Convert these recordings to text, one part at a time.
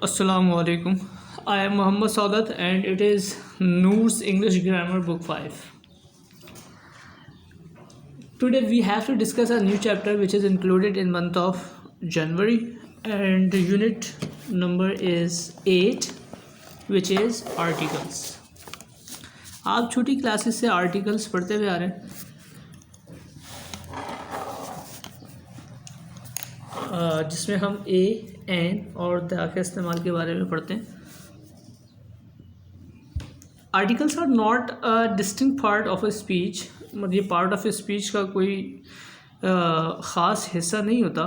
Assalamu alaikum. I am Muhammad Saudat and it is Noor's English Grammar Book 5. Today we have to discuss a new chapter which is included in month of January, and the unit number is 8, which is articles. आप छोटी classes से articles पढ़ते हुए आ रहे हैं, जिसमें हम A N और द के इस्तेमाल के बारे में पढ़ते हैं. Articles are not a distinct part of a speech. मतलब ये पार्ट ऑफ ए स्पीच का कोई ख़ास हिस्सा नहीं होता,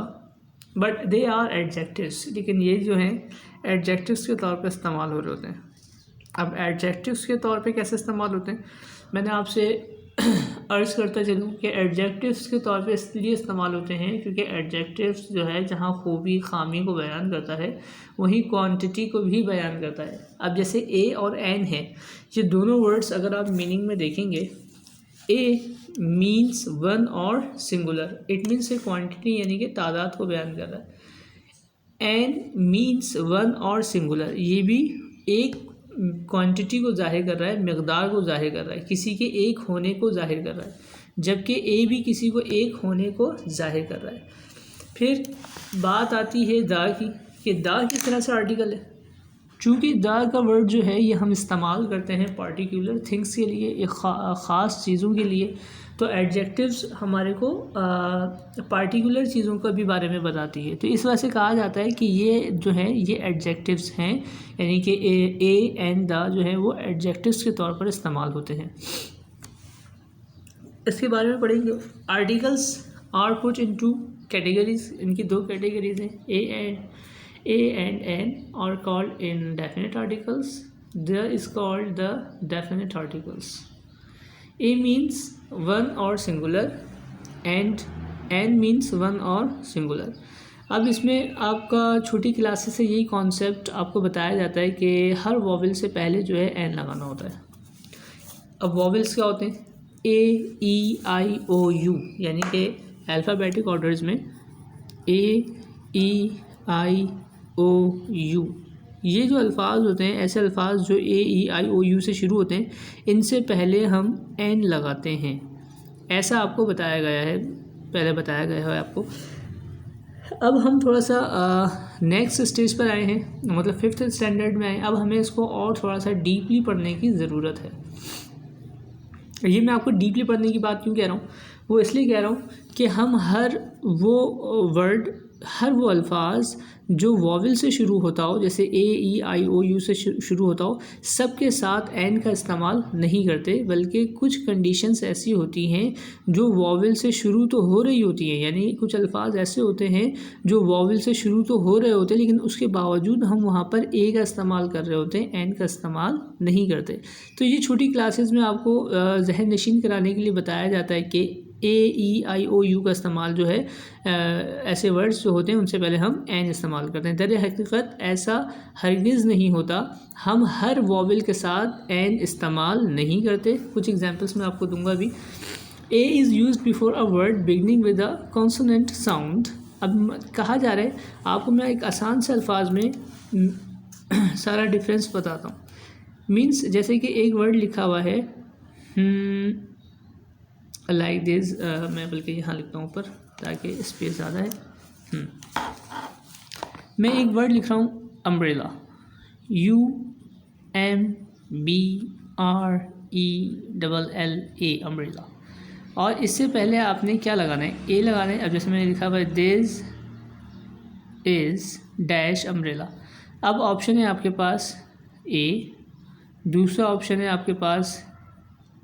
बट दे आर एडजेक्टिव्स. लेकिन ये जो हैं एडजेक्टिव्स के तौर पे इस्तेमाल हो रहे होते हैं. अब एडजेक्टिव्स के तौर पे कैसे इस्तेमाल होते हैं, मैंने आपसे अर्ज़ करता चलूँ कि एडजेक्टिव्स के तौर पे इसलिए इस्तेमाल होते हैं क्योंकि एडजेक्टिव्स जो है जहाँ खूबी खामी को बयान करता है वहीं क्वांटिटी को भी बयान करता है. अब जैसे ए और एन है, ये दोनों वर्ड्स अगर आप मीनिंग में देखेंगे, ए मीन्स वन और singular, it means A quantity यानी कि तादाद को बयान कर रहा है. एन मीन्स वन और सिंगुलर, ये भी एक क्वांटिटी को जाहिर कर रहा है, मकदार को जाहिर कर रहा है, किसी के एक होने को जाहिर कर रहा है, जबकि ए भी किसी को एक होने को जाहिर कर रहा है. फिर बात आती है दा की, कि दा किस तरह से आर्टिकल है. चूँकि दा का वर्ड जो है ये हम इस्तेमाल करते हैं पार्टिकुलर थिंग्स के लिए, एक ख़ास चीज़ों के लिए, तो एडजेक्टिव्स हमारे को पार्टिकुलर चीज़ों का भी बारे में बताती है. तो इस वजह से कहा जाता है कि ये जो है ये एडजेक्टिव्स हैं, यानी कि ए एंड द जो है वो एडजेक्टिव्स के तौर पर इस्तेमाल होते हैं. इसके बारे में पढ़ेंगे. Articles are put into categories. इनकी दो कैटेगरीज हैं, A and an are called indefinite articles. There is called the definite articles. A means one or singular and n means one or singular. अब इसमें आपका छोटी क्लासेस से यही concept आपको बताया जाता है कि हर वॉवल से पहले जो है एन लगाना होता है. अब वॉवल्स क्या होते हैं, ए ई आई ओ यू, यानी कि अल्फ़ाबेटिक ऑर्डर्स में ए ई आई ओ यू, ये जो अल्फ़ाज होते हैं, ऐसे अल्फ़ाज जो ए ई आई ओ यू से शुरू होते हैं, इनसे पहले हम एन लगाते हैं. ऐसा आपको बताया गया है, पहले बताया गया है आपको. अब हम थोड़ा सा नेक्स्ट स्टेज पर आए हैं, मतलब 5th स्टैंडर्ड में आए. अब हमें इसको और थोड़ा सा डीपली पढ़ने की ज़रूरत है. ये मैं आपको डीपली पढ़ने की बात क्यों कह रहा हूँ, वो इसलिए कह रहा हूँ कि हम हर वो वर्ड, हर वो अल्फाज जो वॉवल से शुरू होता हो, जैसे ए ई आई ओ यू से शुरू होता हो, सब के साथ एन का इस्तेमाल नहीं करते, बल्कि कुछ कंडीशंस ऐसी होती हैं जो वॉवल से शुरू तो हो रही होती हैं. यानी कुछ अल्फाज ऐसे होते हैं जो वॉवल से शुरू तो हो रहे होते हैं, लेकिन उसके बावजूद हम वहाँ पर ए का इस्तेमाल कर रहे होते हैं, एन का इस्तेमाल नहीं करते. तो ये छोटी क्लासेस में आपको जहन नशीन कराने के लिए बताया जाता है कि ए ई आई ओ यू का इस्तेमाल जो है, ऐसे वर्ड्स जो होते हैं उनसे पहले हम एन इस्तेमाल करते हैं. दर हकीकत ऐसा हरगिज़ नहीं होता, हम हर वॉवल के साथ एन इस्तेमाल नहीं करते. कुछ एग्जांपल्स मैं आपको दूंगा भी. ए is used before a word beginning with a consonant sound. अब कहा जा रहा है आपको, मैं एक आसान से अल्फाज में सारा डिफरेंस बताता हूँ. मीन्स जैसे कि एक वर्ड लिखा हुआ है लाइक दिस, मैं बल्कि यहाँ लिखता हूँ ऊपर ताकि स्पेस ज़्यादा है. मैं एक वर्ड लिख रहा हूँ umbrella, U M B R E double L A, umbrella. और इससे पहले आपने क्या लगाना है, ए लगाना है. अब जैसे मैंने लिखा हुआ है दिस इज़ डैश अम्ब्रेला. अब ऑप्शन है आपके पास ए, दूसरा ऑप्शन है आपके पास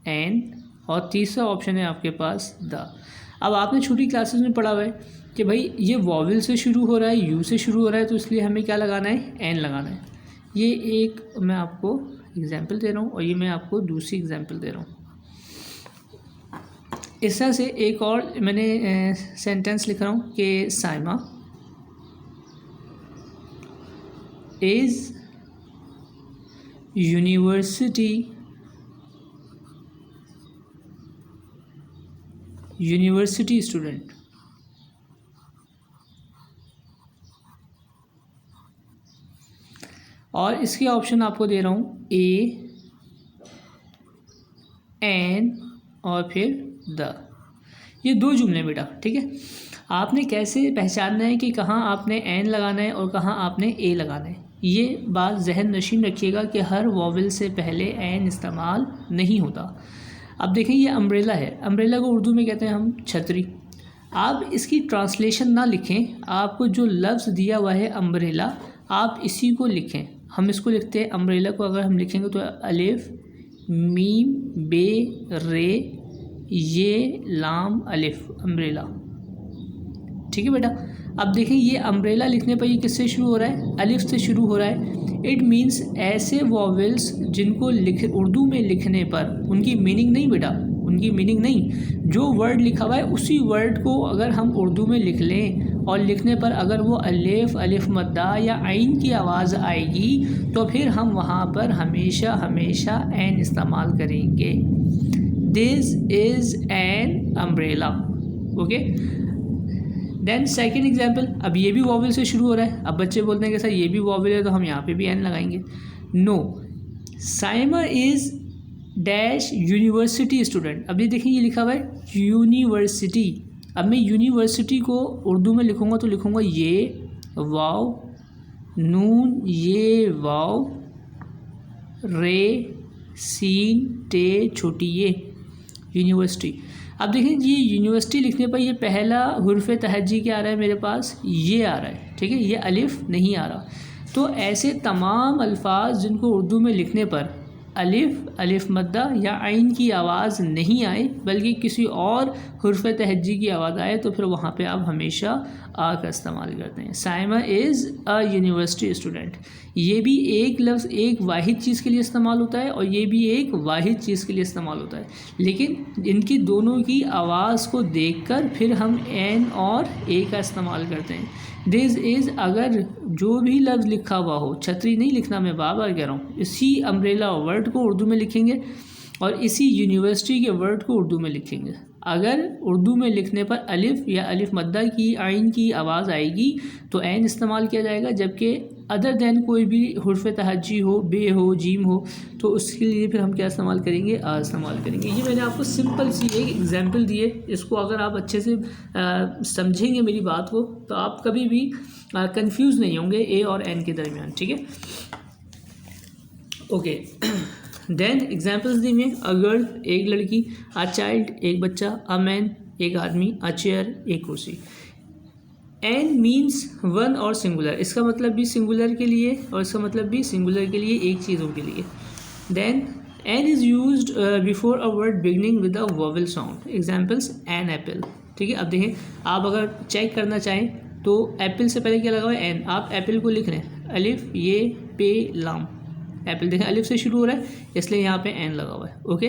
एन, और तीसरा ऑप्शन है आपके पास द. अब आपने छोटी क्लासेस में पढ़ा हुआ है कि भाई ये वॉवल से शुरू हो रहा है, यू से शुरू हो रहा है, तो इसलिए हमें क्या लगाना है, एन लगाना है. ये एक मैं आपको एग्जांपल दे रहा हूँ और ये मैं आपको दूसरी एग्जांपल दे रहा हूँ. इस तरह से एक और मैंने सेंटेंस लिख रहा हूँ कि साइमा इज़ यूनिवर्सिटी स्टूडेंट. और इसके ऑप्शन आपको दे रहा हूँ ए, एन और फिर द। ये दो जुमले बेटा, ठीक है। आपने कैसे पहचानना है कि कहाँ आपने एन लगाना है और कहाँ आपने ए लगाना है, ये बात जहन नशीन रखिएगा कि हर वॉवल से पहले एन इस्तेमाल नहीं होता। अब देखें ये अम्ब्रेला है, अम्ब्रेला को उर्दू में कहते हैं हम छतरी। आप इसकी ट्रांसलेशन ना लिखें, आपको जो लफ्ज़ दिया हुआ है अम्ब्रेला आप इसी को लिखें। हम इसको लिखते हैं अम्ब्रेला को अगर हम लिखेंगे तो अलिफ मीम बे रे ये लाम अलिफ अम्ब्रेला, ठीक है बेटा। अब देखें ये अम्ब्रेला लिखने पर ये किससे शुरू हो रहा है, अलिफ से शुरू हो रहा है। इट मीन्स ऐसे वॉवेल्स जिनको उर्दू में लिखने पर उनकी मीनिंग नहीं बेटा, उनकी मीनिंग नहीं, जो वर्ड लिखा हुआ है उसी वर्ड को अगर हम उर्दू में लिख लें और लिखने पर अगर वो अलिफ, अलिफ मद्दा या आइन की आवाज़ आएगी तो फिर हम वहाँ पर हमेशा हमेशा एन इस्तेमाल करेंगे। This is an umbrella, okay. Then second example, अब ये भी वॉवल से शुरू हो रहा है। अब बच्चे बोलते हैं कि सर ये भी वॉवल है तो हम यहाँ पे भी एन लगाएंगे। No, Saima is dash university student. अब ये देखिए ये लिखा हुआ है यूनिवर्सिटी। अब मैं यूनिवर्सिटी को उर्दू में लिखूँगा तो लिखूँगा ये वाव नून ये वाव रे सीन टे छोटी ये यूनिवर्सिटी। अब देखिए ये यूनिवर्सिटी लिखने पर ये पहला हुर्फ़ तहज्जी क्या आ रहा है मेरे पास, ये आ रहा है, ठीक है, ये अलिफ नहीं आ रहा। तो ऐसे तमाम अल्फाज जिनको उर्दू में लिखने पर अलिफ, अलिफ मद्दा या आइन की आवाज़ नहीं आए बल्कि किसी और हुर्फ़ तहज्जी की आवाज़ आए तो फिर वहाँ पे आप हमेशा आ का इस्तेमाल करते हैं। Saima is a university student, ये भी एक लफ्ज़ एक वाहिद चीज़ के लिए इस्तेमाल होता है और ये भी एक वाहिद चीज़ के लिए इस्तेमाल होता है, लेकिन इनकी दोनों की आवाज़ को देखकर फिर हम एन और ए का इस्तेमाल करते हैं। दिस इज़ अगर जो भी लफ्ज़ लिखा हुआ हो, छतरी नहीं लिखना, मैं बार बार कह रहा हूँ, इसी अम्ब्रेला वर्ड को उर्दू में लिखेंगे और इसी यूनिवर्सिटी के वर्ड को उर्दू में लिखेंगे। अगर उर्दू में लिखने पर अलिफ या अलिफ मद्दा की आइन की आवाज़ आएगी तो एन इस्तेमाल किया जाएगा, जबकि अदर दैन कोई भी हुर्फ़ तहज्जी हो, बे हो, जीम हो तो उसके लिए फिर हम क्या इस्तेमाल करेंगे, आ इस्तेमाल करेंगे। ये मैंने आपको सिंपल सी एक एग्जांपल दी है, इसको अगर आप अच्छे से समझेंगे मेरी बात को तो आप कभी भी कंफ्यूज नहीं होंगे ए और एन के दरमियान, ठीक है, ओके। देन एग्जाम्पल्स दी में अ गर्ल एक लड़की, अ चाइल्ड एक बच्चा, अ मैन एक आदमी, अ चेयर एक कुर्सी। एन मीन्स वन और सिंगुलर, इसका मतलब भी सिंगुलर के लिए और इसका मतलब भी सिंगुलर के लिए, एक चीज़ों के लिए। Then an is used before a word beginning with a vowel sound. Examples an apple, ठीक है। अब देखें आप अगर चेक करना चाहें तो एप्पल से पहले क्या लगा हुआ है, एन। आप एप्पल को लिख रहे हैं अलिफ ये पे लाम, एप्पल देखें अलिफ से शुरू हो रहा है इसलिए यहाँ पे एन लगा हुआ है, okay.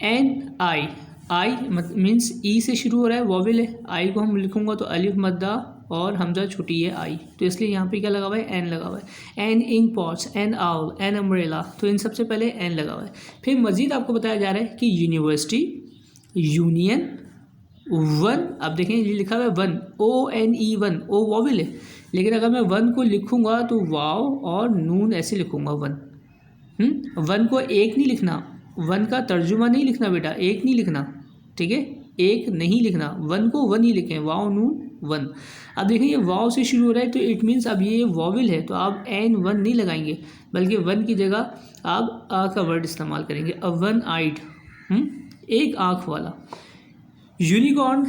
An I, I means E से शुरू हो रहा है, वॉवेल है, आई को हम लिखूंगा तो अलिफ मद्दा और हमजा छुट्टी है आई, तो इसलिए यहाँ पे क्या लगा हुआ है, एन लगा हुआ है। An ink pots, an owl, an umbrella, तो इन सबसे पहले एन लगा हुआ है। फिर मज़ीद आपको बताया जा रहा है कि यूनिवर्सिटी, यूनियन, वन। अब देखें ये लिखा हुआ है one, O N E one, O vowel है, लेकिन अगर मैं वन को लिखूंगा तो वाव और नून ऐसे लिखूंगा वन। वन को एक नहीं लिखना, वन का तर्जुमा नहीं लिखना बेटा, एक नहीं लिखना, ठीक है, एक नहीं लिखना, वन को वन ही लिखें, वाव नून वन। अब देखें ये वाव से शुरू हो रहा है तो इट मीन्स अब ये वॉवेल है तो आप एन वन नहीं लगाएंगे बल्कि वन की जगह आप आ का वर्ड इस्तेमाल करेंगे। अब वन आइड, एक आँख वाला। Unicorn,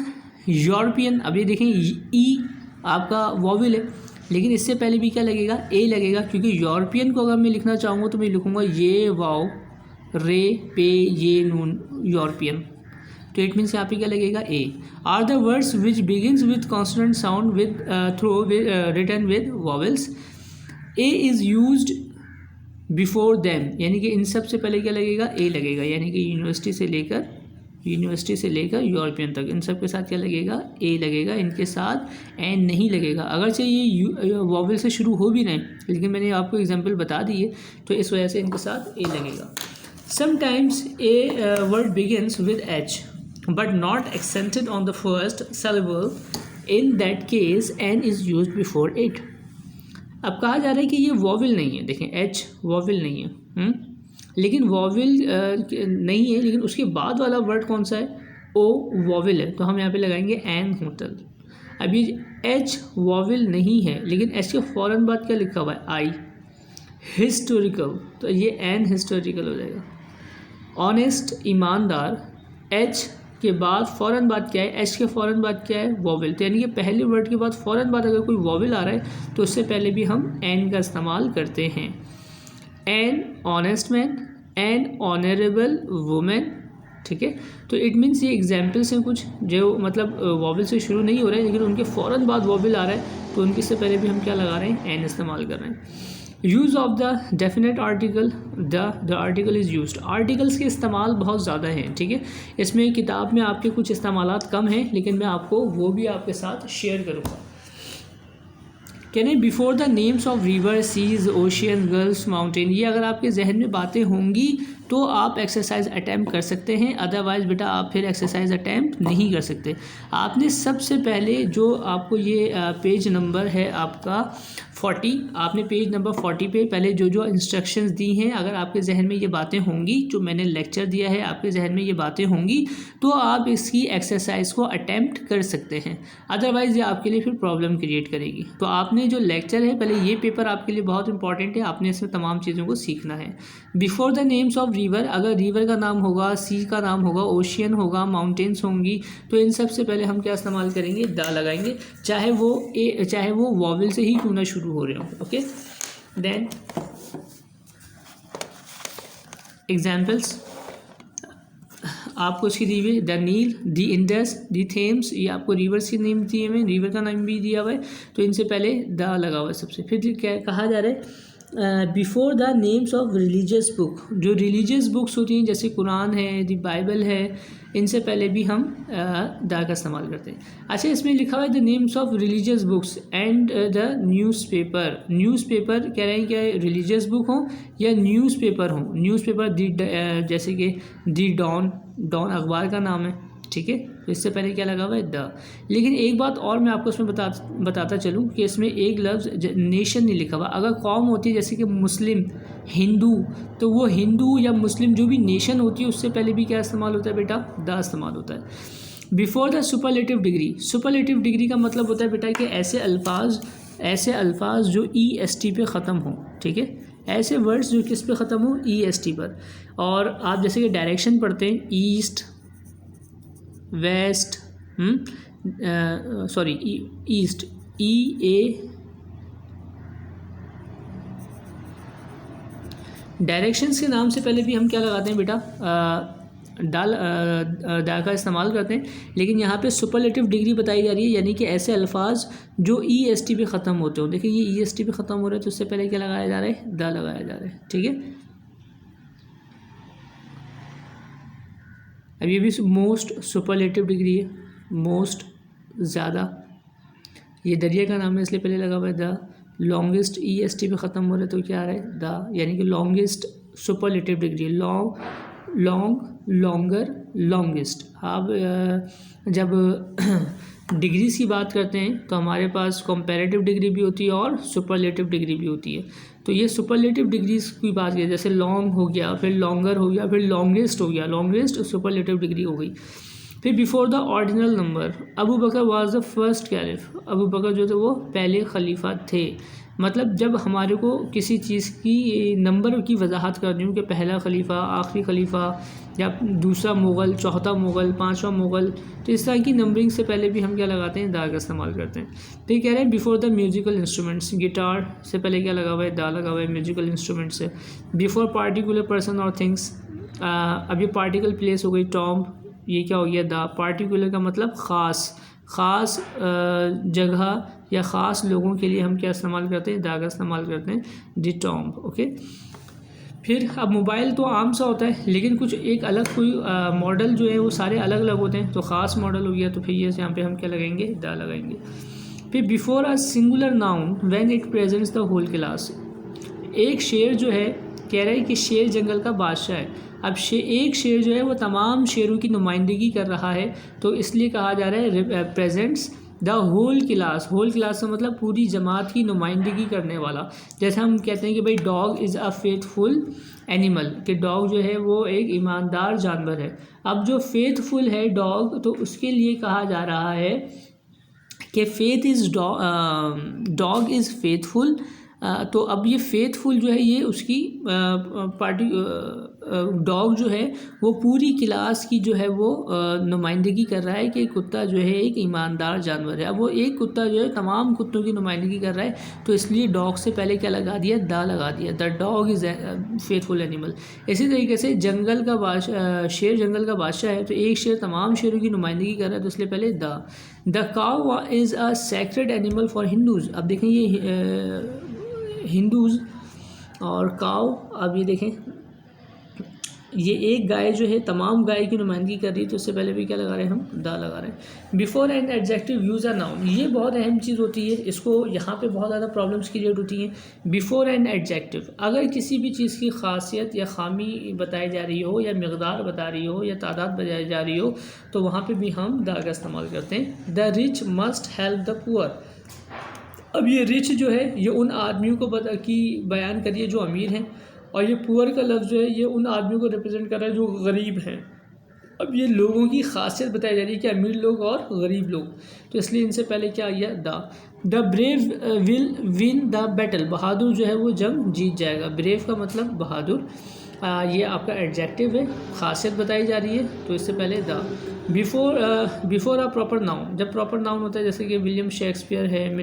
European. अब ये देखें ई आपका वॉवेल है लेकिन इससे पहले भी क्या लगेगा, ए लगेगा, क्योंकि यूरोपियन को अगर मैं लिखना चाहूँगा तो मैं लिखूँगा ये वाव रे पे ये नून यूरोपियन, तो इट मीन्स यहाँ पे क्या लगेगा, A. Are the words which begins with consonant sound with through written with vowels. A is used before them, यानी कि इन सब से पहले क्या लगेगा, ए लगेगा, यानी कि यूनिवर्सिटी से लेकर यूरोपियन तक इन सब के साथ क्या लगेगा, ए लगेगा, इनके साथ एन नहीं लगेगा। अगरचे ये वॉवेल से शुरू हो भी नहीं लेकिन मैंने आपको एग्जांपल बता दी है तो इस वजह से इनके साथ ए लगेगा। Sometimes a word begins with H but not accented on the first syllable. In that case n is used before it. अब कहा जा रहा है कि ये वॉवल नहीं है, देखें एच वॉवल नहीं है, लेकिन वॉवल नहीं है, लेकिन उसके बाद वाला वर्ड कौन सा है, ओ वॉवल है, तो हम यहाँ पे लगाएंगे एन होटल। अब ये एच वॉवल नहीं है, लेकिन एच के फ़ौरन बाद क्या लिखा हुआ है, आई, हिस्टोरिकल, तो ये एन हिस्टोरिकल हो जाएगा। ऑनेस्ट ईमानदार, एच के बाद फ़ौरन बाद क्या है, एच के फ़ौरन बाद क्या है, वॉवल, तो यानी कि पहले वर्ड के बाद फ़ौरन बाद अगर कोई वॉवल आ रहा है तो उससे पहले भी हम एन का इस्तेमाल करते हैं। An honest man, N honourable women, ठीक है। तो इट मीन्स ये एग्जाम्पल्स हैं कुछ जो मतलब वॉवल से शुरू नहीं हो रहे हैं, लेकिन उनके फ़ौरन बाद वॉवल आ रहा है, तो उनके से पहले भी हम क्या लगा रहे हैं, एन इस्तेमाल कर रहे हैं। Use of the definite article, the article is used, articles के इस्तेमाल बहुत ज़्यादा हैं, ठीक है। इसमें किताब में आपके कुछ इस्तेमालात कम हैं, लेकिन मैं आपको वो भी आपके साथ शेयर करूँगा। कहने before the names of river, seas, ocean, gulf, mountain, ये अगर आपके जहन में बातें होंगी तो आप एक्सरसाइज अटैम्प्ट कर सकते हैं, अदरवाइज़ बेटा आप फिर एक्सरसाइज अटैम्प्ट नहीं कर सकते। आपने सबसे पहले जो आपको ये पेज नंबर है आपका 40, आपने पेज नंबर 40 पे पहले जो जो इंस्ट्रक्शंस दी हैं, अगर आपके जहन में ये बातें होंगी, जो मैंने लेक्चर दिया है आपके जहन में ये बातें होंगी, तो आप इसकी एक्सरसाइज को अटैम्प्ट कर सकते हैं, अदरवाइज़ ये आपके लिए फिर प्रॉब्लम क्रिएट करेगी। तो आपने जो लेक्चर है, पहले ये पेपर आपके लिए बहुत इंपॉर्टेंट है, आपने इसमें तमाम चीज़ों को सीखना है। Before the names of river, अगर रिवर का नाम होगा, सी का नाम होगा, ओशियन होगा, माउंटेन्स होंगी, तो इन सब से पहले हम क्या इस्तेमाल करेंगे, द लगाएंगे, चाहे वो वॉवल से ही क्यों ना शुरू हो रहे हो, ओके। देन एग्जाम्पल्स आपको इसकी दी हुई, the Nile, the Indus, the Thames, ये आपको रिवर्स के नेम दिए हुए, रिवर का नाम भी दिया हुआ है, तो इनसे पहले द लगा हुआ है सबसे। फिर क्या कहा जा रहा है, before the names of religious book, जो रिलीजियस बुक्स होती हैं जैसे कुरान है, द बाइबल है, इनसे पहले भी हम द का इस्तेमाल करते हैं। अच्छा, इसमें लिखा हुआ है the names of religious books and the newspaper, newspaper कह रहे हैं क्या रिलीजियस बुक हो या न्यूज़पेपर हो, न्यूज़पेपर जैसे कि दी डॉन, डॉन अखबार का नाम है, ठीक है, तो इससे पहले क्या लगा हुआ है, द। लेकिन एक बात और मैं आपको इसमें बताता चलूँ कि इसमें एक लफ्ज़ नेशन नहीं लिखा हुआ। अगर कौम होती है जैसे कि मुस्लिम, हिंदू, तो वो हिंदू या मुस्लिम जो भी नेशन होती है उससे पहले भी क्या इस्तेमाल होता है बेटा, द इस्तेमाल होता है। Before the superlative degree, superlative degree का मतलब होता है बेटा कि ऐसे अल्फाज जो EST पे ख़त्म हो, ठीक है, ऐसे वर्ड्स जो किस पे ख़त्म हो, EST पर। और आप जैसे कि डायरेक्शन पढ़ते हैं, east, west, east, EA, directions के नाम से पहले भी हम क्या लगाते हैं बेटा, दा का इस्तेमाल करते हैं, लेकिन यहाँ पे सुपरलेटिव डिग्री बताई जा रही है, यानी कि ऐसे अल्फाज जो EST पे ख़त्म होते हो। देखिए ये EST पे ख़त्म हो रहे हैं, तो उससे पहले क्या लगाया जा रहा है, दा लगाया जा रहा है, ठीक है। अब ये भी मोस्ट सुपरलेटिव डिग्री है, मोस्ट ज़्यादा, ये दरिया का नाम है इसलिए पहले लगा हुआ है द। लॉन्गेस्ट EST पे ख़त्म हो रहा है तो क्या आ रहा है, द, यानी कि longest superlative degree, long, longer, longest. आप जब डिग्रीज़ की बात करते हैं तो हमारे पास कंपैरेटिव डिग्री भी होती है और सुपरलेटिव डिग्री भी होती है। तो ये सुपरलेटिव डिग्रीज़ की बात की, जैसे लॉन्ग हो गया, फिर लॉन्गर हो गया, फिर लॉन्गेस्ट हो गया, लॉन्गेस्ट सुपरलेटिव डिग्री हो गई। फिर before the ordinal number, Abu Bakr was the first caliph, Abu Bakr जो थे वो पहले खलीफा थे। मतलब जब हमारे को किसी चीज़ की नंबर की वजाहत करनी हो कि पहला खलीफा, आखिरी खलीफा, या दूसरा मुग़ल, चौथा मुग़ल, पाँचवा मुग़ल, तो इस तरह की नंबरिंग से पहले भी हम क्या लगाते हैं, दा का इस्तेमाल करते हैं। तो ये कह रहे हैं before the musical instruments, guitar से पहले क्या लगा हुआ है, दा लगा हुआ है म्यूज़िकल इंस्ट्रूमेंट से। बिफोर पार्टिकुलर पर्सन और थिंग्स, अब ये पार्टिकल प्लेस हो गई, टॉम्ब, ये क्या हो गया, दा। पार्टिकुलर का मतलब ख़ास जगह या ख़ास लोगों के लिए हम क्या इस्तेमाल करते हैं, दा का इस्तेमाल करते हैं, दी टॉम्ब, ओके। फिर अब मोबाइल तो आम सा होता है, लेकिन कुछ एक अलग कोई मॉडल जो है वो सारे अलग अलग होते हैं, तो ख़ास मॉडल हो गया, तो फिर ये यहाँ पे हम क्या लगाएंगे, दा लगाएंगे। फिर before a singular noun when it presents the whole class, एक शेर जो है, कह रहा है कि शेर जंगल का बादशाह है। अब एक शेर जो है वो तमाम शेरों की नुमाइंदगी कर रहा है, तो इसलिए कहा जा रहा है प्रेजेंट्स द होल क्लास का मतलब पूरी जमात की नुमाइंदगी करने वाला। जैसे हम कहते हैं कि भाई dog is a faithful animal, कि डॉग जो है वो एक ईमानदार जानवर है। अब जो फेथफुल है डॉग, तो उसके लिए कहा जा रहा है कि faith is dog is faithful. तो अब ये फेथफुल जो है ये उसकी पार्टी डॉग जो है वो पूरी क्लास की जो है वो नुमाइंदगी कर रहा है कि कुत्ता जो है एक ईमानदार जानवर है। अब वो एक कुत्ता जो है तमाम कुत्तों की नुमाइंदगी कर रहा है, तो इसलिए डॉग से पहले क्या लगा दिया, द लगा दिया, the dog is faithful animal. इसी तरीके से जंगल का बादशाह, शेर जंगल का बादशाह है, तो एक शेर तमाम शेरों की नुमाइंदगी कर रहा है, तो इसलिए पहले the cow is a sacred animal for Hindus. अब देखें ये हिंदूज़ और काउ, अब ये देखें ये एक गाय जो है तमाम गाय की नुमाइंदगी कर रही है, तो उससे पहले भी क्या लगा रहे हैं हम, द लगा रहे हैं। Before and adjective use a noun, ये बहुत अहम चीज़ होती है, इसको यहाँ पे बहुत ज़्यादा प्रॉब्लम्स क्रिएट होती हैं। बिफोर एंड एडजेक्टिव, अगर किसी भी चीज़ की खासियत या खामी बताई जा रही हो, या मकदार बता रही हो, या तादाद बताई जा रही हो, तो वहाँ पर भी हम द का इस्तेमाल करते हैं। The rich must help the poor. अब ये रिच जो है ये उन आदमियों को बयान करिए जो अमीर हैं, और ये पुअर का लफ्ज़ जो है ये उन आदमियों को रिप्रेजेंट कर रहा है जो गरीब हैं। अब ये लोगों की खासियत बताई जा रही है कि अमीर लोग और गरीब लोग, तो इसलिए इनसे पहले क्या आ गया, the brave will win the battle, बहादुर जो है वो जंग जीत जाएगा। ब्रेव का मतलब बहादुर, ये आपका एडजेक्टिव है, खासियत बताई जा रही है, तो इससे पहले the. Before a proper noun, जब प्रॉपर नाउन होता है जैसे कि विलियम शेक्सपियर है,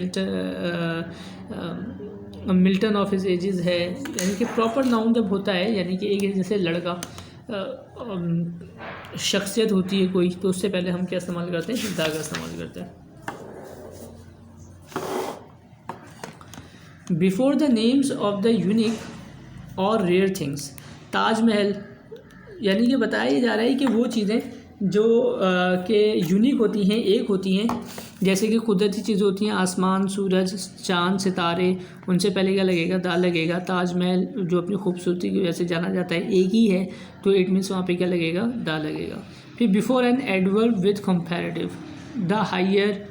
मिल्टन ऑफ हिज एजेस है, यानी कि प्रॉपर नाउन जब होता है, यानी कि एक जैसे लड़का शख्सियत होती है कोई, तो उससे पहले हम क्या इस्तेमाल करते हैं, द का इस्तेमाल करते हैं। Before the names of the unique और रेयर थिंग्स, ताजमहल, यानी कि बताया जा रहा है कि वो चीज़ें जो के यूनिक होती हैं, एक होती हैं, जैसे कि कुदरती चीज़ें होती हैं, आसमान, सूरज, चांद, सितारे, उनसे पहले क्या लगेगा, द लगेगा। ताजमहल जो अपनी खूबसूरती की वजह से जाना जाता है, एक ही है, तो इट मीन्स वहाँ पे क्या लगेगा, द लगेगा। फिर before an adverb with comparative, the higher,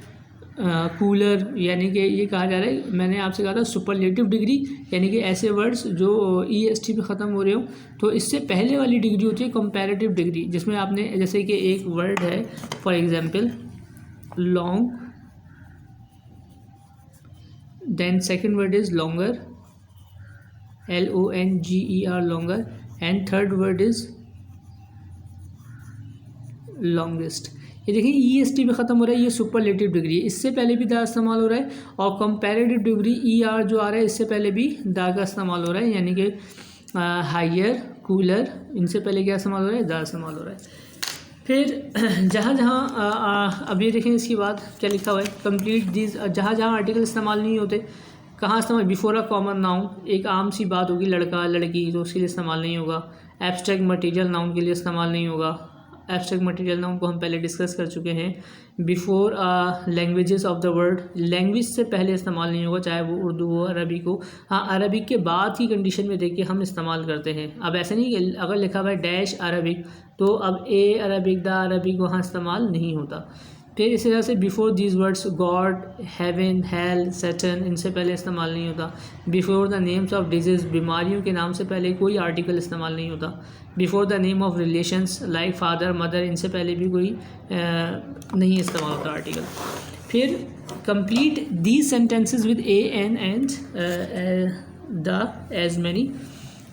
cooler, यानी कि ये कहा जा रहा है, मैंने आपसे कहा था सुपरलेटिव डिग्री, यानी कि ऐसे वर्ड्स जो EST पे ख़त्म हो रहे हो, तो इससे पहले वाली डिग्री होती है कंपैरेटिव डिग्री, जिसमें आपने जैसे कि एक वर्ड है for example long, then second word is longer, LONGER longer, and third word is longest. ये देखिए EST पे ख़त्म हो रहा है, ये सुपरलेटिव डिग्री है, इससे पहले भी द इस्तेमाल हो रहा है, और कंपैरेटिव डिग्री ER जो आ रहा है इससे पहले भी द का इस्तेमाल हो रहा है, यानी कि हायर, कूलर, इनसे पहले क्या इस्तेमाल हो रहा है, द इस्तेमाल हो रहा है। फिर जहाँ जहाँ अब ये देखें इसके बाद क्या लिखा हुआ है, कंप्लीट दिस, जहाँ जहाँ आर्टिकल इस्तेमाल नहीं होते, कहाँ इस्तेमाल, बिफोर अ कॉमन नाउन, एक आम सी बात होगी, लड़का लड़की, तो उसके लिए इस्तेमाल नहीं होगा। एब्स्ट्रैक्ट मटेरियल नाउन के लिए इस्तेमाल नहीं होगा, एब्स्ट्रैक्ट मटेरियल नाउन को हम पहले डिस्कस कर चुके हैं। Before languages of the world, language से पहले इस्तेमाल नहीं होगा, चाहे वो उर्दू हो, अरबिक हो। हाँ, अरबिक के बाद की कंडीशन में देख के हम इस्तेमाल करते हैं। अब ऐसे नहीं कि अगर लिखा हुआ है डैश अरबिक, तो अब ए अरबिक, द अरबिक वहाँ इस्तेमाल नहीं होता। फिर इसी तरह से before these words God, heaven, hell, Saturn, इनसे पहले इस्तेमाल नहीं होता। Before the names of disease, बीमारियों के नाम से पहले कोई आर्टिकल इस्तेमाल नहीं होता। Before the name of relations like father, mother, इनसे पहले भी कोई नहीं इस्तेमाल होता आर्टिकल। फिर complete these sentences with A and the as many,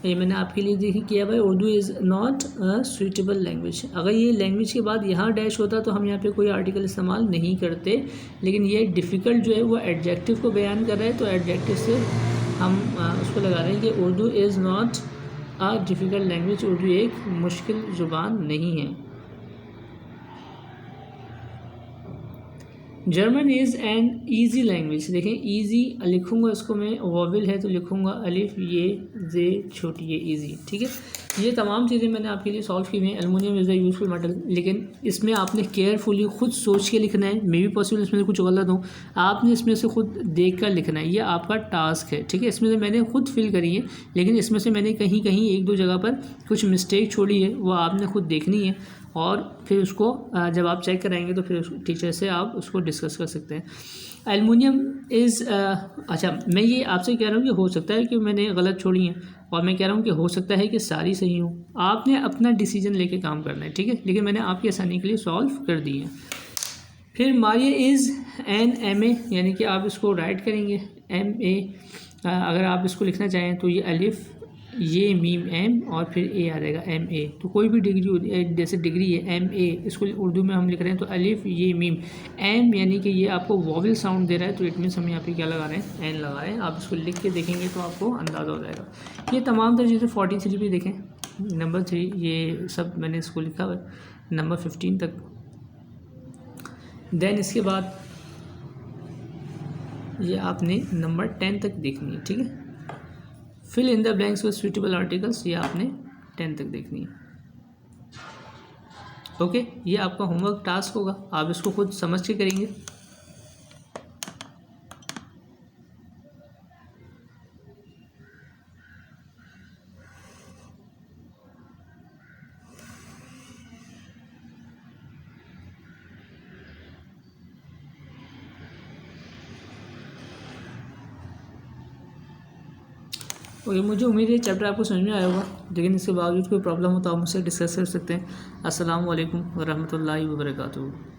ये मैंने आपके लिए देखिए किया भाई, Urdu is not a suitable language. अगर ये लैंग्वेज के बाद यहाँ डैश होता तो हम यहाँ पे कोई आर्टिकल इस्तेमाल नहीं करते, लेकिन ये डिफ़िकल्ट जो है वो एडजेक्टिव को बयान कर रहा है, तो एडजेक्टिव से हम उसको लगा रहे हैं कि Urdu is not a difficult language, Urdu एक मुश्किल ज़ुबान नहीं है। German is an easy language, देखें ईजी लिखूँगा इसको मैं, वॉवेल है तो लिखूँगा अलिफ ये जे छोटी ये ईजी, ठीक है। ये तमाम चीज़ें मैंने आपके लिए सॉल्व की हुई हैं। Aluminium is a useful metal, लेकिन इसमें आपने केयरफुली खुद सोच के लिखना है, मे बी पॉसिबल इसमें कुछ गलत हो, आपने इसमें से खुद देख कर लिखना है, ये आपका टास्क है, ठीक है। इसमें से मैंने खुद फिल करी है, लेकिन इसमें से मैंने कहीं कहीं एक दो जगह पर कुछ मिस्टेक छोड़ी है, वो आपने खुद देखनी है, और फिर उसको जब आप चेक कराएंगे तो फिर टीचर से आप उसको डिस्कस कर सकते हैं। एलुमिनियम इज़ अच्छा, मैं ये आपसे कह रहा हूँ कि हो सकता है कि मैंने गलत छोड़ी हैं, और मैं कह रहा हूँ कि हो सकता है कि सारी सही हो। आपने अपना डिसीजन लेके काम करना है, ठीक है, लेकिन मैंने आपकी आसानी के लिए सॉल्व कर दी है। फिर Maria is an M A, यानी कि आप इसको राइट करेंगे एम ए, अगर आप इसको लिखना चाहें तो ये अलिफ, ये मीम एम और फिर ए आ जाएगा एम ए। तो कोई भी डिग्री होती है, जैसे डिग्री है एम ए, इसको उर्दू में हम लिख रहे हैं तो अलिफ ये मीम एम, यानी कि ये आपको वॉवल साउंड दे रहा है, तो इट मीन्स हम यहाँ पे क्या लगा रहे हैं, एन लगा रहे हैं। आप इसको लिख के देखेंगे तो आपको अंदाज़ा हो जाएगा। ये तमाम तरह जैसे 43 भी देखें, नंबर 3 ये सब मैंने इसको लिखा हुआ है, नंबर 15 तक। देन इसके बाद ये आपने नंबर 10 तक देखनी है, ठीक है। Fill in the blanks with suitable articles, ये आपने 10 तक देखनी है। ओके, ये आपका होमवर्क टास्क होगा, आप इसको खुद समझ के करेंगे। ओके, मुझे उम्मीद है चैप्टर आपको समझ में आया होगा, लेकिन इसके बावजूद कोई प्रॉब्लम हो तो आप मुझसे डिस्कस कर सकते हैं। अस्सलाम वालेकुम वरहमतुल्लाहि वबरकातुहू।